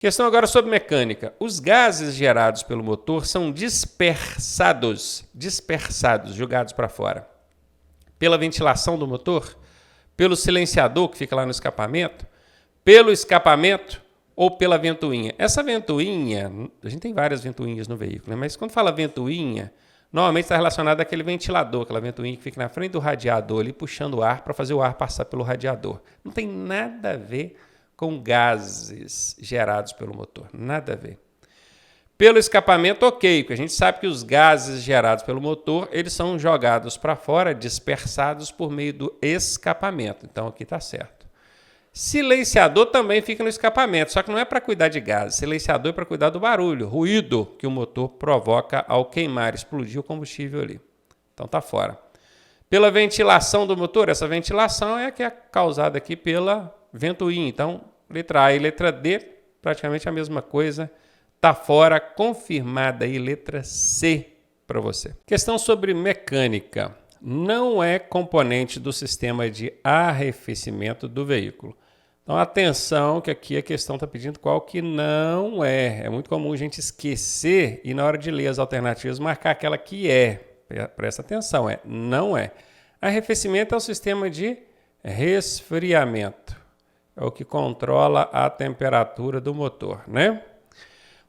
Questão agora sobre mecânica. Os gases gerados pelo motor são dispersados, jogados para fora. Pela ventilação do motor, pelo silenciador que fica lá no escapamento, pelo escapamento ou pela ventoinha. Essa ventoinha, a gente tem várias ventoinhas no veículo, né? Mas quando fala ventoinha, normalmente está relacionado àquele ventilador, aquela ventoinha que fica na frente do radiador ali, puxando o ar para fazer o ar passar pelo radiador. Não tem nada a ver com gases gerados pelo motor, nada a ver. Pelo escapamento, ok, porque a gente sabe que os gases gerados pelo motor, eles são jogados para fora, dispersados por meio do escapamento. Então, aqui está certo. Silenciador também fica no escapamento, só que não é para cuidar de gases. Silenciador é para cuidar do barulho, ruído que o motor provoca ao queimar, explodir o combustível ali. Então, está fora. Pela ventilação do motor, essa ventilação é a que é causada aqui pela ventoinha. Então, letra A e letra D, praticamente a mesma coisa. Está fora, confirmada aí, letra C para você. Questão sobre mecânica. Não é componente do sistema de arrefecimento do veículo. Então, atenção que aqui a questão está pedindo qual que não é. É muito comum a gente esquecer e na hora de ler as alternativas marcar aquela que é. Presta atenção, não é. Arrefecimento é o sistema de resfriamento. É o que controla a temperatura do motor, né?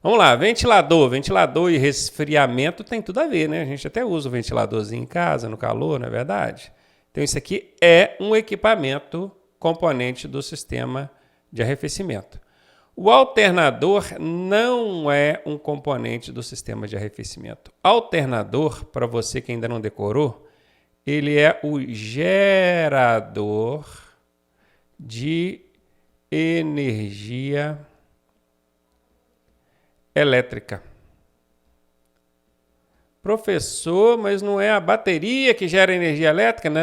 Vamos lá, ventilador e resfriamento tem tudo a ver, né? A gente até usa o ventiladorzinho em casa, no calor, não é verdade? Então, isso aqui é um equipamento componente do sistema de arrefecimento. O alternador não é um componente do sistema de arrefecimento. Alternador, para você que ainda não decorou, ele é o gerador de energia elétrica. Professor, mas não é a bateria que gera energia elétrica? Não.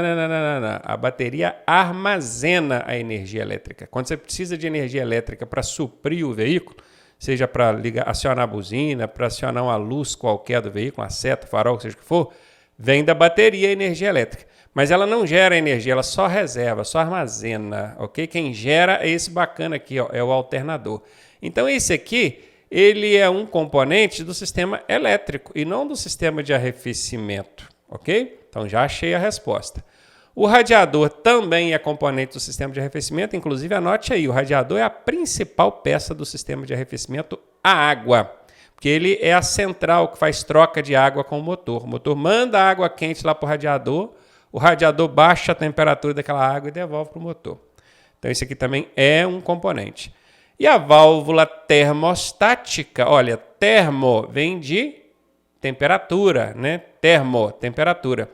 A bateria armazena a energia elétrica. Quando você precisa de energia elétrica para suprir o veículo, seja para acionar a buzina, para acionar uma luz qualquer do veículo, uma seta, farol, seja o que for, vem da bateria a energia elétrica. Mas ela não gera energia, ela só reserva, só armazena, ok? Quem gera é esse bacana aqui, ó, é o alternador. Então, esse aqui, ele é um componente do sistema elétrico e não do sistema de arrefecimento, ok? Então, já achei a resposta. O radiador também é componente do sistema de arrefecimento, inclusive anote aí, o radiador é a principal peça do sistema de arrefecimento a água, porque ele é a central que faz troca de água com o motor. O motor manda água quente lá para o radiador baixa a temperatura daquela água e devolve para o motor. Então, esse aqui também é um componente. E a válvula termostática, olha, termo vem de temperatura, né? Temperatura.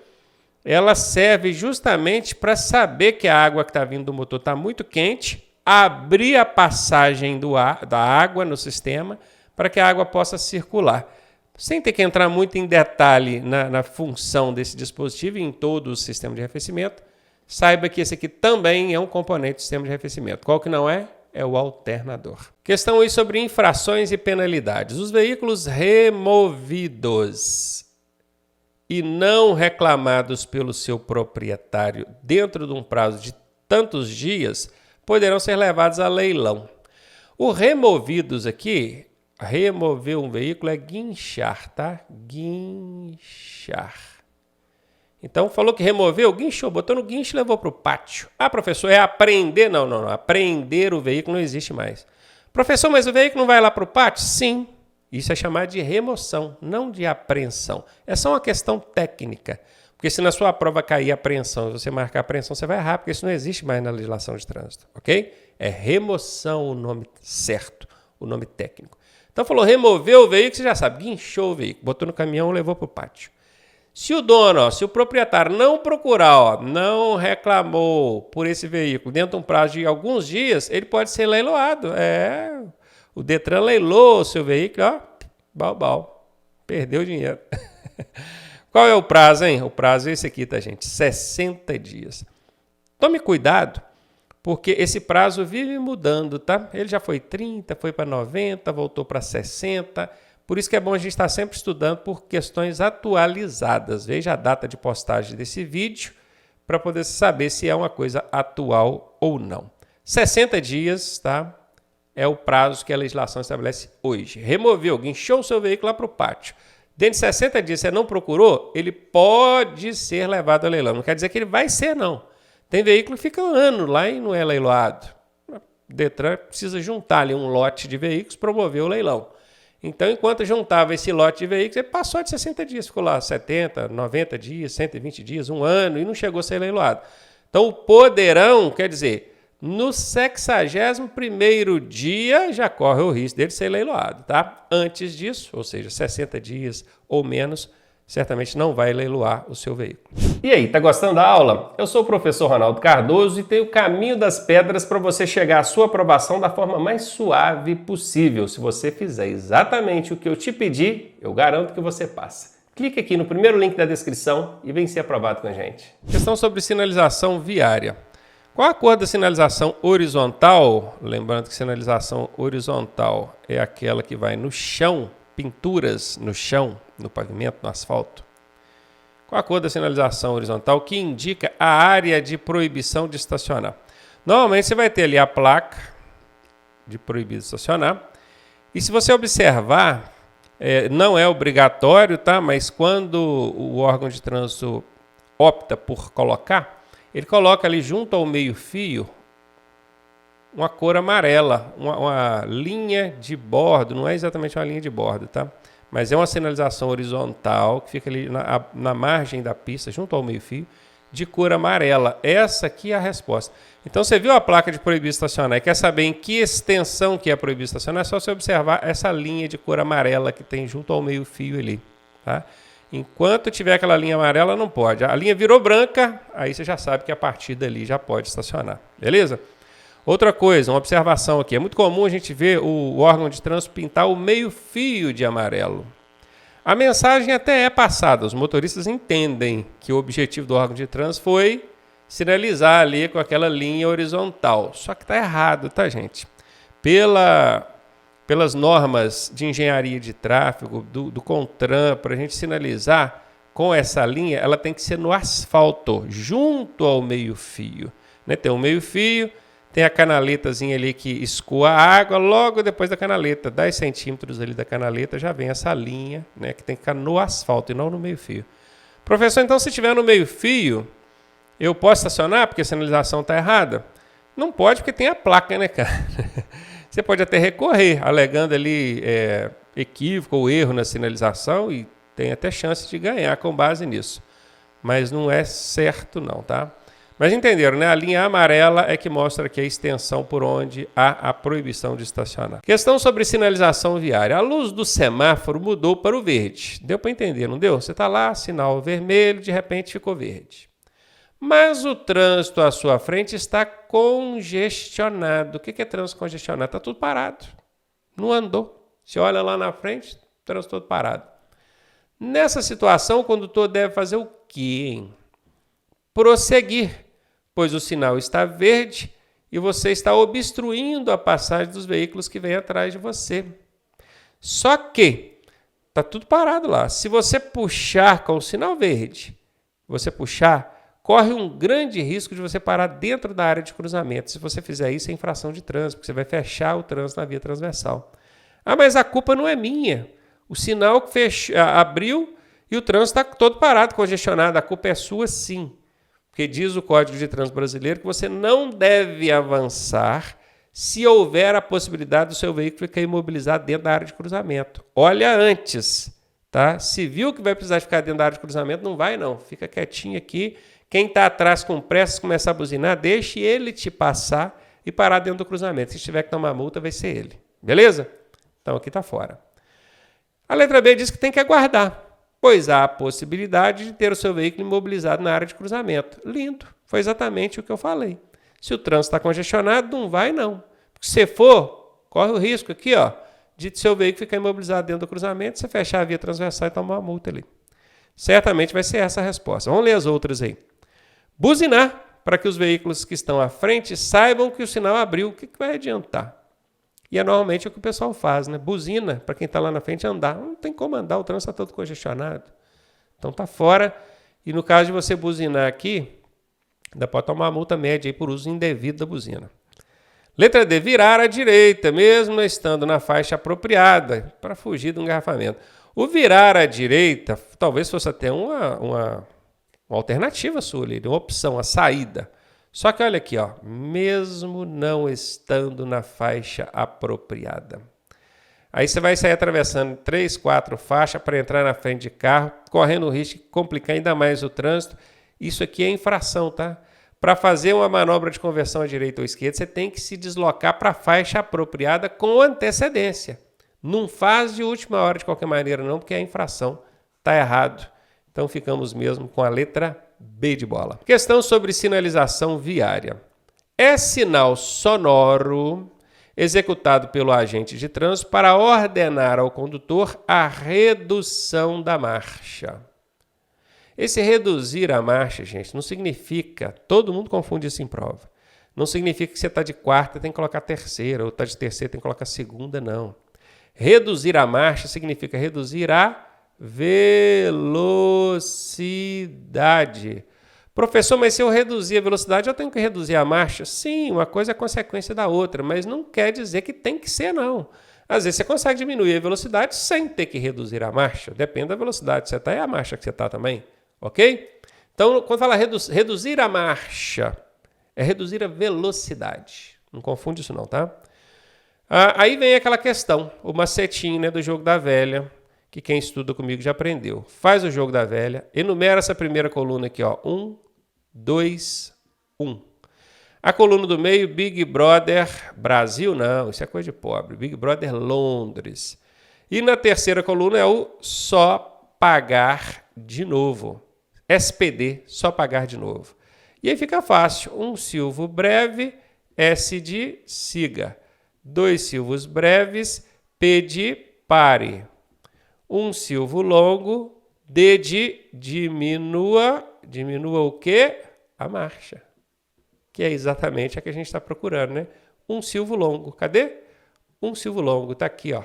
Ela serve justamente para saber que a água que está vindo do motor está muito quente, abrir a passagem da água no sistema para que a água possa circular. Sem ter que entrar muito em detalhe na função desse dispositivo e em todo o sistema de arrefecimento, saiba que esse aqui também é um componente do sistema de arrefecimento. Qual que não é? É o alternador. Questão aí sobre infrações e penalidades. Os veículos removidos e não reclamados pelo seu proprietário dentro de um prazo de tantos dias poderão ser levados a leilão. O removidos aqui, remover um veículo é guinchar, tá? Guinchar. Então, falou que removeu, guinchou, botou no guincho e levou para o pátio. Ah, professor, é apreender? Não. Apreender o veículo não existe mais. Professor, mas o veículo não vai lá para o pátio? Sim. Isso é chamado de remoção, não de apreensão. É só uma questão técnica. Porque se na sua prova cair apreensão, se você marcar apreensão, você vai errar, porque isso não existe mais na legislação de trânsito, ok? É remoção o nome certo, o nome técnico. Então, falou removeu o veículo, você já sabe, guinchou o veículo, botou no caminhão e levou para o pátio. Se o dono, se o proprietário não procurar, não reclamou por esse veículo dentro de um prazo de alguns dias, ele pode ser leiloado. O Detran leilou o seu veículo, bal, perdeu o dinheiro. Qual é o prazo, hein? O prazo é esse aqui, tá, gente? 60 dias. Tome cuidado, porque esse prazo vive mudando, tá? Ele já foi 30, foi para 90, voltou para 60. Por isso que é bom a gente estar sempre estudando por questões atualizadas. Veja a data de postagem desse vídeo para poder saber se é uma coisa atual ou não. 60 dias, tá? é o prazo que a legislação estabelece hoje. Removeu, guinchou o seu veículo lá para o pátio. Dentro de 60 dias você não procurou, ele pode ser levado a leilão. Não quer dizer que ele vai ser, não. Tem veículo que fica um ano lá e não é leiloado. O Detran precisa juntar ali um lote de veículos, promover o leilão. Então, enquanto juntava esse lote de veículos, ele passou de 60 dias, ficou lá 70, 90 dias, 120 dias, um ano, e não chegou a ser leiloado. Então, o poderão, quer dizer, no 61º dia já corre o risco dele ser leiloado, tá? Antes disso, ou seja, 60 dias ou menos, certamente não vai leiloar o seu veículo. E aí, tá gostando da aula? Eu sou o professor Ronaldo Cardoso e tenho o caminho das pedras para você chegar à sua aprovação da forma mais suave possível. Se você fizer exatamente o que eu te pedi, eu garanto que você passa. Clique aqui no primeiro link da descrição e vem ser aprovado com a gente. Questão sobre sinalização viária. Qual a cor da sinalização horizontal? Lembrando que sinalização horizontal é aquela que vai no chão, pinturas no chão, no pavimento, no asfalto. Qual a cor da sinalização horizontal que indica a área de proibição de estacionar? Normalmente você vai ter ali a placa de proibido estacionar. E se você observar, não é obrigatório, tá? Mas quando o órgão de trânsito opta por colocar, ele coloca ali junto ao meio-fio uma cor amarela, uma linha de bordo, não é exatamente uma linha de bordo, tá? Mas é uma sinalização horizontal que fica ali na margem da pista, junto ao meio-fio, de cor amarela. Essa aqui é a resposta. Então você viu a placa de proibido estacionar e quer saber em que extensão que é proibido estacionar, é só você observar essa linha de cor amarela que tem junto ao meio-fio ali, tá? Enquanto tiver aquela linha amarela, não pode. A linha virou branca, aí você já sabe que a partir dali já pode estacionar. Beleza? Outra coisa, uma observação aqui. É muito comum a gente ver o órgão de trânsito pintar o meio-fio de amarelo. A mensagem até é passada. Os motoristas entendem que o objetivo do órgão de trânsito foi sinalizar ali com aquela linha horizontal. Só que está errado, tá, gente? Pelas normas de engenharia de tráfego, do CONTRAN, para a gente sinalizar com essa linha, ela tem que ser no asfalto, junto ao meio-fio. Né? Tem um meio-fio, tem a canaletazinha ali que escoa a água, logo depois da canaleta, 10 centímetros ali da canaleta, já vem essa linha, né, que tem que ficar no asfalto e não no meio-fio. Professor, então se estiver no meio-fio, eu posso estacionar porque a sinalização está errada? Não pode porque tem a placa, né, cara? Você pode até recorrer, alegando ali equívoco ou erro na sinalização e tem até chance de ganhar com base nisso. Mas não é certo não, tá? Mas entenderam, né? A linha amarela é que mostra aqui a extensão por onde há a proibição de estacionar. Questão sobre sinalização viária. A luz do semáforo mudou para o verde. Deu para entender, não deu? Você está lá, sinal vermelho, de repente ficou verde. Mas o trânsito à sua frente está congestionado. O que é trânsito congestionado? Está tudo parado. Não andou. Você olha lá na frente, trânsito todo parado. Nessa situação, o condutor deve fazer o quê, hein? Prosseguir, pois o sinal está verde e você está obstruindo a passagem dos veículos que vêm atrás de você. Só que está tudo parado lá. Se você puxar com o sinal verde, corre um grande risco de você parar dentro da área de cruzamento. Se você fizer isso, é infração de trânsito, porque você vai fechar o trânsito na via transversal. Ah, mas a culpa não é minha. O sinal abriu e o trânsito está todo parado, congestionado. A culpa é sua, sim. Porque diz o Código de Trânsito Brasileiro que você não deve avançar se houver a possibilidade do seu veículo ficar imobilizado dentro da área de cruzamento. Olha antes, tá? Se viu que vai precisar ficar dentro da área de cruzamento, não vai não. Fica quietinho aqui. Quem está atrás com pressa começar a buzinar, deixe ele te passar e parar dentro do cruzamento. Se tiver que tomar multa, vai ser ele. Beleza? Então aqui está fora. A letra B diz que tem que aguardar, pois há a possibilidade de ter o seu veículo imobilizado na área de cruzamento. Lindo, foi exatamente o que eu falei. Se o trânsito está congestionado, não vai não. Porque se for, corre o risco aqui, ó, de seu veículo ficar imobilizado dentro do cruzamento, você fechar a via transversal e tomar uma multa ali. Certamente vai ser essa a resposta. Vamos ler as outras aí. Buzinar, para que os veículos que estão à frente saibam que o sinal abriu. O que vai adiantar? E é normalmente o que o pessoal faz, né? Buzina para quem está lá na frente andar. Não tem como andar, o trânsito está todo congestionado. Então está fora. E no caso de você buzinar aqui, ainda pode tomar uma multa média aí por uso indevido da buzina. Letra D, virar à direita, mesmo estando na faixa apropriada, para fugir do engarrafamento. O virar à direita talvez fosse até uma alternativa sua, uma opção, a saída. Só que olha aqui, ó, mesmo não estando na faixa apropriada. Aí você vai sair atravessando 3, 4 faixas para entrar na frente de carro, correndo o risco de complicar ainda mais o trânsito. Isso aqui é infração, tá? Para fazer uma manobra de conversão à direita ou à esquerda, você tem que se deslocar para a faixa apropriada com antecedência. Não faz de última hora de qualquer maneira não, porque é infração. Está errado. Então ficamos mesmo com a letra B de bola. Questão sobre sinalização viária. É sinal sonoro executado pelo agente de trânsito para ordenar ao condutor a redução da marcha. Esse reduzir a marcha, gente, não significa, todo mundo confunde isso em prova, não significa que você está de quarta tem que colocar terceira, ou está de terceira tem que colocar segunda, não. Reduzir a marcha significa reduzir a velocidade. Professor, mas se eu reduzir a velocidade, eu tenho que reduzir a marcha? Sim, uma coisa é consequência da outra, mas não quer dizer que tem que ser, não. Às vezes você consegue diminuir a velocidade sem ter que reduzir a marcha. Depende da velocidade que você está e a marcha que você está também. Ok? Então, quando fala reduzir a marcha, é reduzir a velocidade. Não confunde isso não, tá? Aí vem aquela questão, o macetinho, né, do jogo da velha, que quem estuda comigo já aprendeu. Faz o jogo da velha, enumera essa primeira coluna aqui, ó. 1, 2, 1. A coluna do meio, Big Brother Brasil, não, isso é coisa de pobre. Big Brother Londres. E na terceira coluna é o só pagar de novo. SPD, só pagar de novo. E aí fica fácil. Um silvo breve, S de siga. 2 silvos breves, P de pare. Um silvo longo, D de diminua. Diminua o quê? A marcha. Que é exatamente a que a gente está procurando, né? Um silvo longo. Cadê? Um silvo longo. Está aqui, ó.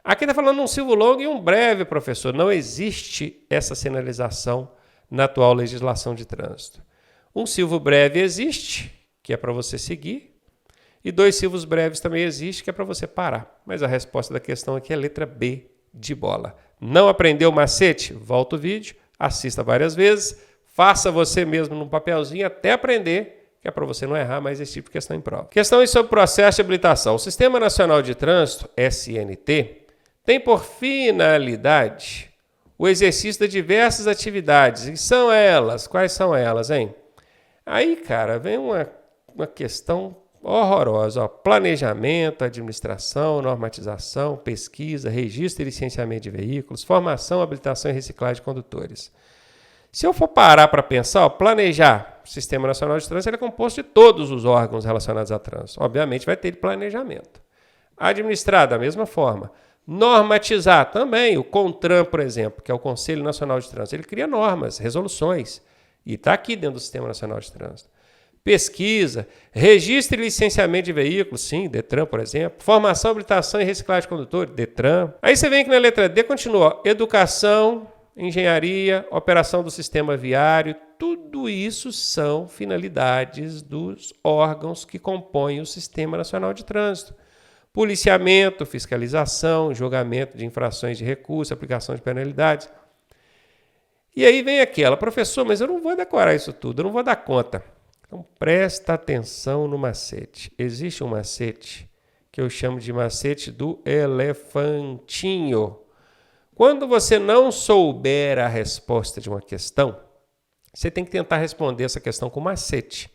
Aqui está falando um silvo longo e um breve, professor. Não existe essa sinalização na atual legislação de trânsito. Um silvo breve existe, que é para você seguir. E 2 silvos breves também existe, que é para você parar. Mas a resposta da questão aqui é a letra B de bola. Não aprendeu o macete? Volta o vídeo, assista várias vezes, faça você mesmo num papelzinho até aprender, que é para você não errar mais esse tipo de questão em prova. Questões sobre processo de habilitação. O Sistema Nacional de Trânsito, SNT, tem por finalidade o exercício de diversas atividades. E são elas. Quais são elas, hein? Aí, cara, vem uma questão horrorosa. Ó. Planejamento, administração, normatização, pesquisa, registro e licenciamento de veículos, formação, habilitação e reciclagem de condutores. Se eu for parar para pensar, ó, planejar o Sistema Nacional de Trânsito ele é composto de todos os órgãos relacionados a trânsito. Obviamente vai ter planejamento. Administrar da mesma forma. Normatizar também. O CONTRAN, por exemplo, que é o Conselho Nacional de Trânsito, ele cria normas, resoluções. E está aqui dentro do Sistema Nacional de Trânsito. Pesquisa, registro e licenciamento de veículos, sim, DETRAN, por exemplo. Formação, habilitação e reciclagem de condutores, DETRAN. Aí você vem aqui na letra D, continua. Educação, engenharia, operação do sistema viário, tudo isso são finalidades dos órgãos que compõem o Sistema Nacional de Trânsito. Policiamento, fiscalização, julgamento de infrações de recurso, aplicação de penalidades. E aí vem aquela, professor, mas eu não vou decorar isso tudo, eu não vou dar conta. Então presta atenção no macete. Existe um macete que eu chamo de macete do elefantinho. Quando você não souber a resposta de uma questão, você tem que tentar responder essa questão com macete.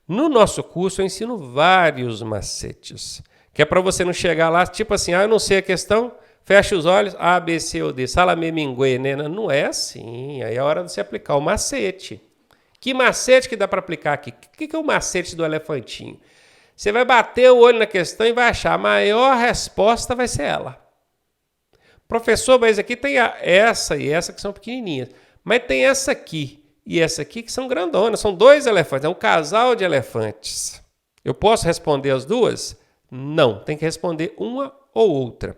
No nosso curso eu ensino vários macetes, que é para você não chegar lá, tipo assim, eu não sei a questão, fecha os olhos, A, B, C ou D, salame, minguê, né? Não é assim, aí é hora de você aplicar o macete. Que macete que dá para aplicar aqui? O que é o macete do elefantinho? Você vai bater o olho na questão e vai achar a maior resposta vai ser ela. Professor, mas aqui tem essa e essa que são pequenininhas. Mas tem essa aqui e essa aqui que são grandonas. São 2 elefantes, é um casal de elefantes. Eu posso responder as duas? Não, tem que responder uma ou outra.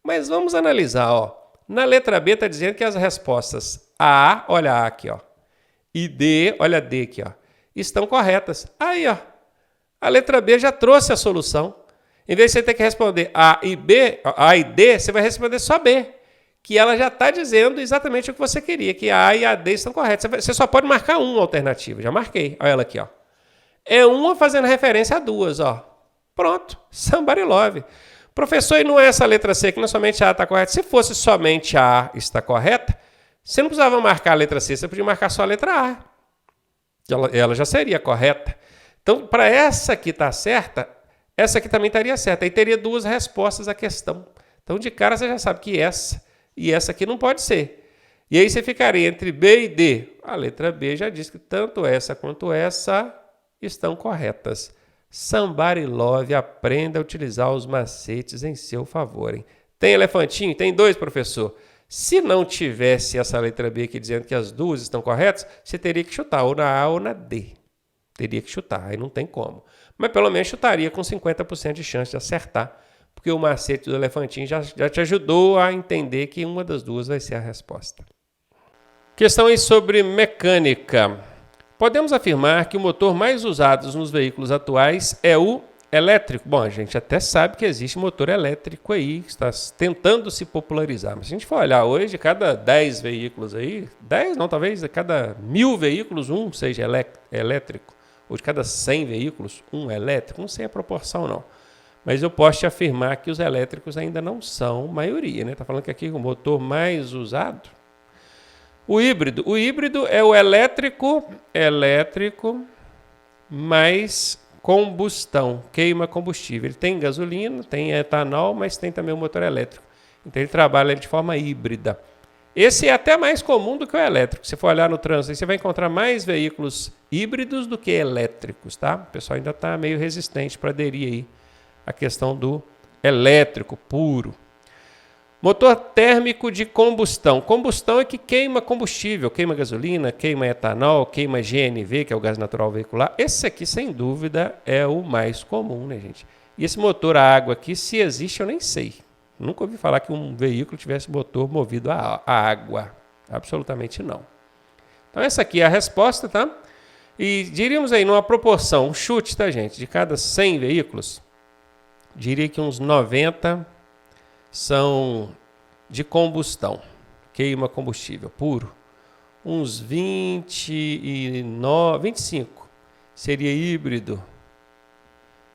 Mas vamos analisar. Ó. Na letra B está dizendo que as respostas A, olha A aqui, ó, e D, olha D aqui, ó, estão corretas. Aí, ó, A letra B já trouxe a solução. Em vez de você ter que responder A e D, você vai responder só B, que ela já está dizendo exatamente o que você queria, que a A e a D estão corretas. Você só pode marcar uma alternativa. Já marquei. Olha ela aqui, ó. É uma fazendo referência a duas, ó. Pronto. Somebody love. Professor, e não é essa letra C que não somente a A está correta? Se fosse somente a A está correta, você não precisava marcar a letra C, você podia marcar só a letra A. Ela já seria correta. Então, para essa aqui estar certa, essa aqui também estaria certa. Aí teria duas respostas à questão. Então, de cara, você já sabe que essa e essa aqui não pode ser. E aí você ficaria entre B e D. A letra B já diz que tanto essa quanto essa estão corretas. Somebody love, aprenda a utilizar os macetes em seu favor. Hein? Tem elefantinho? Tem dois, professor. Se não tivesse essa letra B aqui dizendo que as duas estão corretas, você teria que chutar ou na A ou na D. Teria que chutar, aí não tem como. Mas pelo menos chutaria com 50% de chance de acertar, porque o macete do elefantinho já te ajudou a entender que uma das duas vai ser a resposta. Questão aí sobre mecânica. Podemos afirmar que o motor mais usado nos veículos atuais é o elétrico. Bom, a gente até sabe que existe motor elétrico aí, que está tentando se popularizar. Mas se a gente for olhar hoje, cada 10 veículos aí, 10 não, talvez a cada 1000 veículos, um seja elétrico. Ou de cada 100 veículos, um elétrico. Não sei a proporção, não. Mas eu posso te afirmar que os elétricos ainda não são maioria, né? Está falando que aqui o motor mais usado. O híbrido é o elétrico mais combustão, queima combustível. Ele tem gasolina, tem etanol, mas tem também o motor elétrico. Então ele trabalha de forma híbrida. Esse é até mais comum do que o elétrico. Se for olhar no trânsito, você vai encontrar mais veículos híbridos do que elétricos, tá? O pessoal ainda está meio resistente para aderir aí à questão do elétrico puro. Motor térmico de combustão. Combustão é que queima combustível, queima gasolina, queima etanol, queima GNV, que é o gás natural veicular. Esse aqui, sem dúvida, é o mais comum, né, gente? E esse motor a água aqui, se existe, eu nem sei. Nunca ouvi falar que um veículo tivesse motor movido a água. Absolutamente não. Então, essa aqui é a resposta, tá? E diríamos aí, numa proporção, um chute, tá, gente? De cada 100 veículos, diria que uns 90 são de combustão, queima combustível puro. Uns 25 seria híbrido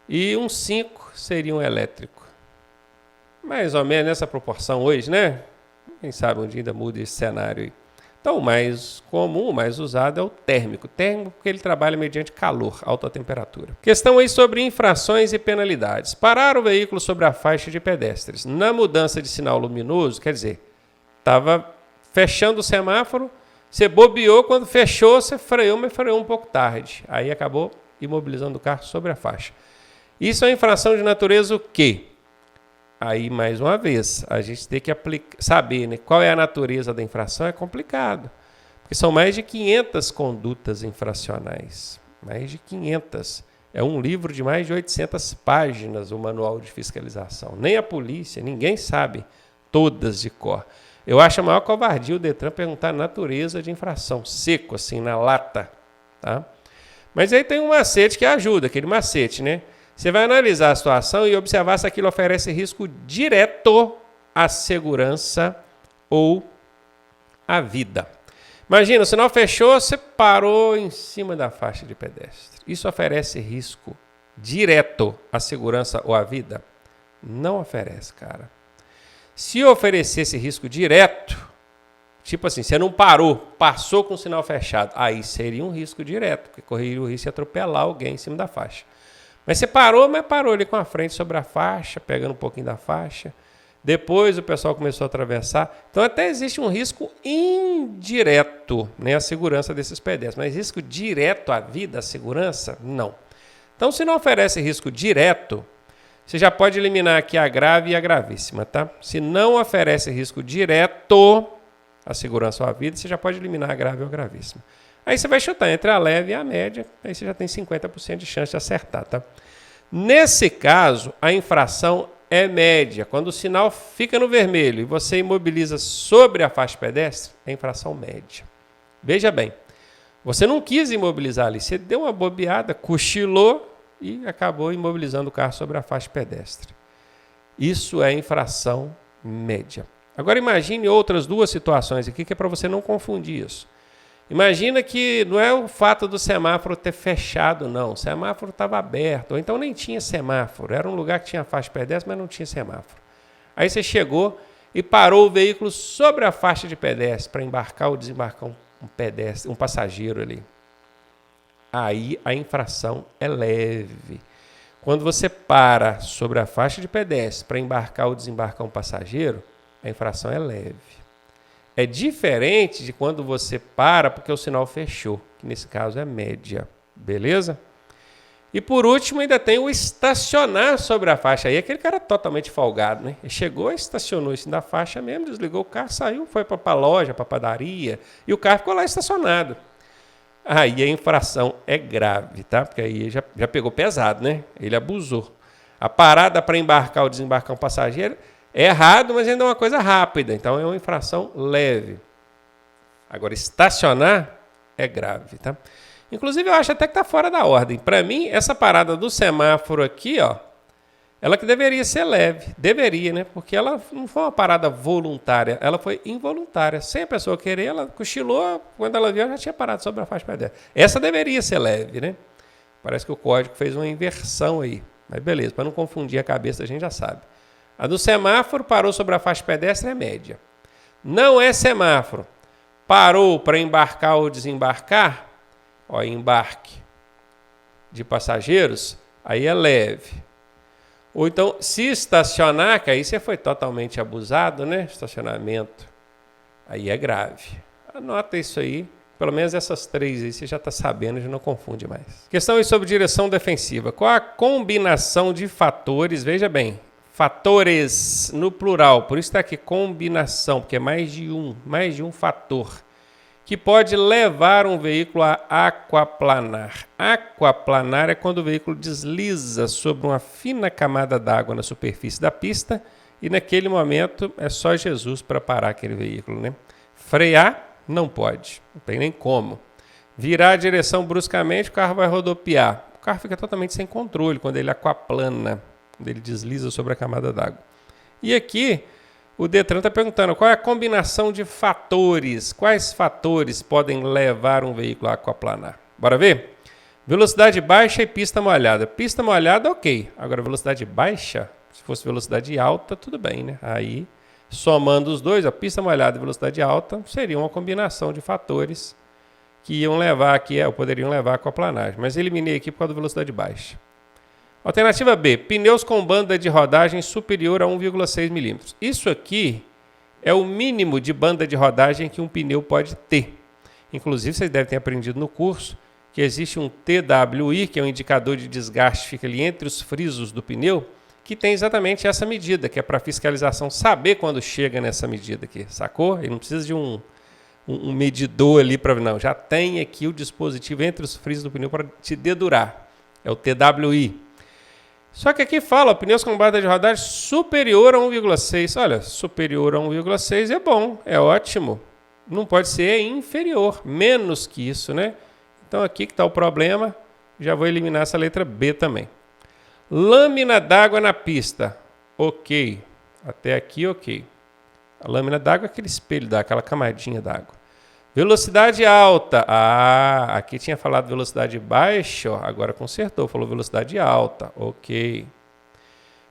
e uns 5 seriam elétrico. Mais ou menos nessa proporção hoje, né? Quem sabe um dia ainda muda esse cenário aí. Então, o mais comum, o mais usado é o térmico. Térmico porque ele trabalha mediante calor, alta temperatura. Questão aí sobre infrações e penalidades. Parar o veículo sobre a faixa de pedestres. Na mudança de sinal luminoso, quer dizer, estava fechando o semáforo, você bobeou, quando fechou, você freou, mas freou um pouco tarde. Aí acabou imobilizando o carro sobre a faixa. Isso é infração de natureza o quê? Aí, mais uma vez, a gente tem que saber, né, qual é a natureza da infração, é complicado. Porque são mais de 500 condutas infracionais. Mais de 500. É um livro de mais de 800 páginas, o manual de fiscalização. Nem a polícia, ninguém sabe todas de cor. Eu acho a maior covardia o Detran perguntar a natureza de infração, seco, assim, na lata. Tá? Mas aí tem um macete que ajuda, aquele macete, né? Você vai analisar a situação e observar se aquilo oferece risco direto à segurança ou à vida. Imagina, o sinal fechou, você parou em cima da faixa de pedestre. Isso oferece risco direto à segurança ou à vida? Não oferece, cara. Se oferecesse risco direto, tipo assim, você não parou, passou com o sinal fechado, aí seria um risco direto, porque correria o risco de atropelar alguém em cima da faixa. Mas você parou, mas parou ali com a frente sobre a faixa, pegando um pouquinho da faixa. Depois o pessoal começou a atravessar. Então até existe um risco indireto, né, à segurança desses pedestres. Mas risco direto à vida, à segurança, não. Então se não oferece risco direto, você já pode eliminar aqui a grave e a gravíssima, tá? Se não oferece risco direto à segurança ou à vida, você já pode eliminar a grave ou a gravíssima. Aí você vai chutar entre a leve e a média, aí você já tem 50% de chance de acertar, tá? Nesse caso, a infração é média. Quando o sinal fica no vermelho e você imobiliza sobre a faixa pedestre, é infração média. Veja bem, você não quis imobilizar ali, você deu uma bobeada, cochilou, e acabou imobilizando o carro sobre a faixa pedestre. Isso é infração média. Agora imagine outras duas situações aqui que é para você não confundir isso. Imagina que não é o fato do semáforo ter fechado, não. O semáforo estava aberto, ou então nem tinha semáforo. Era um lugar que tinha faixa pedestre, mas não tinha semáforo. Aí você chegou e parou o veículo sobre a faixa de pedestre para embarcar ou desembarcar um passageiro ali. Aí a infração é leve. Quando você para sobre a faixa de pedestre para embarcar ou desembarcar um passageiro, a infração é leve. É diferente de quando você para porque o sinal fechou, que nesse caso é média, beleza? E por último ainda tem o estacionar sobre a faixa. Aí aquele cara totalmente folgado, né? Ele chegou, estacionou isso na faixa mesmo, desligou o carro, saiu, foi para a loja, para a padaria, e o carro ficou lá estacionado. Aí a infração é grave, tá? Porque aí já pegou pesado, né? Ele abusou. A parada para embarcar ou desembarcar um passageiro é errado, mas ainda é uma coisa rápida. Então é uma infração leve. Agora, estacionar é grave, tá? Inclusive, eu acho até que está fora da ordem. Para mim, essa parada do semáforo aqui, ó, ela que deveria ser leve. Deveria, né? Porque ela não foi uma parada voluntária, ela foi involuntária. Sem a pessoa querer, ela cochilou, quando ela viu, ela já tinha parado sobre a faixa pedestre. Essa deveria ser leve, né? Parece que o código fez uma inversão aí. Mas beleza, para não confundir a cabeça, a gente já sabe. A do semáforo parou sobre a faixa pedestre é média. Não é semáforo. Parou para embarcar ou desembarcar, ó, embarque de passageiros, aí é leve. Ou então, se estacionar, que aí você foi totalmente abusado, né? Estacionamento, aí é grave. Anota isso aí. Pelo menos essas três aí você já está sabendo, já não confunde mais. Questão aí sobre direção defensiva. Qual a combinação de fatores, veja bem, fatores no plural, por isso está aqui combinação, porque é mais de um fator, que pode levar um veículo a aquaplanar. Aquaplanar é quando o veículo desliza sobre uma fina camada d'água na superfície da pista e naquele momento é só Jesus para parar aquele veículo, né? Frear não pode, não tem nem como. Virar a direção bruscamente, o carro vai rodopiar. O carro fica totalmente sem controle quando ele aquaplana, quando ele desliza sobre a camada d'água. E aqui, o Detran está perguntando qual é a combinação de fatores. Quais fatores podem levar um veículo a aquaplanar? Bora ver? Velocidade baixa e pista molhada. Pista molhada, ok. Agora, velocidade baixa, se fosse velocidade alta, tudo bem, né? Aí, somando os dois, a pista molhada e velocidade alta, seria uma combinação de fatores que iam levar aqui, ou poderiam levar a aquaplanagem. Mas eliminei aqui por causa da velocidade baixa. Alternativa B, pneus com banda de rodagem superior a 1,6 milímetros. Isso aqui é o mínimo de banda de rodagem que um pneu pode ter. Inclusive, vocês devem ter aprendido no curso que existe um TWI, que é um indicador de desgaste, fica ali entre os frisos do pneu, que tem exatamente essa medida, que é para a fiscalização saber quando chega nessa medida aqui, sacou? E não precisa de um medidor ali para... Não, já tem aqui o dispositivo entre os frisos do pneu para te dedurar. É o TWI. Só que aqui fala, pneus com banda de rodagem superior a 1,6. Olha, superior a 1,6 é bom, é ótimo. Não pode ser inferior, menos que isso, né? Então aqui que está o problema, já vou eliminar essa letra B também. Lâmina d'água na pista, ok. Até aqui, ok. A lâmina d'água é aquele espelho, aquela camadinha d'água. Velocidade alta. Ah, aqui tinha falado velocidade baixa, ó, agora consertou, falou velocidade alta. Ok.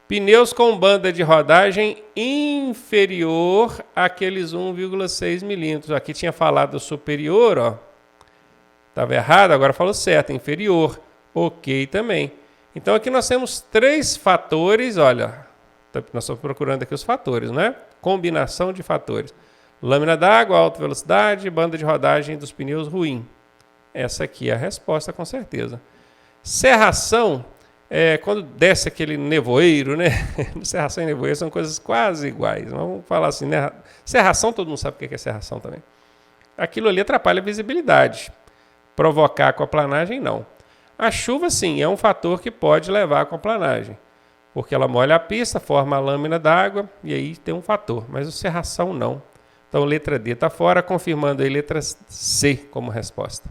Pneus com banda de rodagem inferior àqueles 1,6 milímetros. Aqui tinha falado superior, ó. Estava errado, agora falou certo, inferior. Ok também. Então aqui nós temos três fatores, olha. Nós estamos procurando aqui os fatores, né? Combinação de fatores. Lâmina d'água, alta velocidade, banda de rodagem dos pneus ruim. Essa aqui é a resposta, com certeza. Serração, quando desce aquele nevoeiro, né? Serração e nevoeiro são coisas quase iguais. Vamos falar assim, né? Serração, todo mundo sabe o que é serração também. Aquilo ali atrapalha a visibilidade. Provocar aquaplanagem, não. A chuva, sim, é um fator que pode levar à aquaplanagem. Porque ela molha a pista, forma a lâmina d'água e aí tem um fator. Mas o serração, não. Então, letra D está fora, confirmando aí letra C como resposta.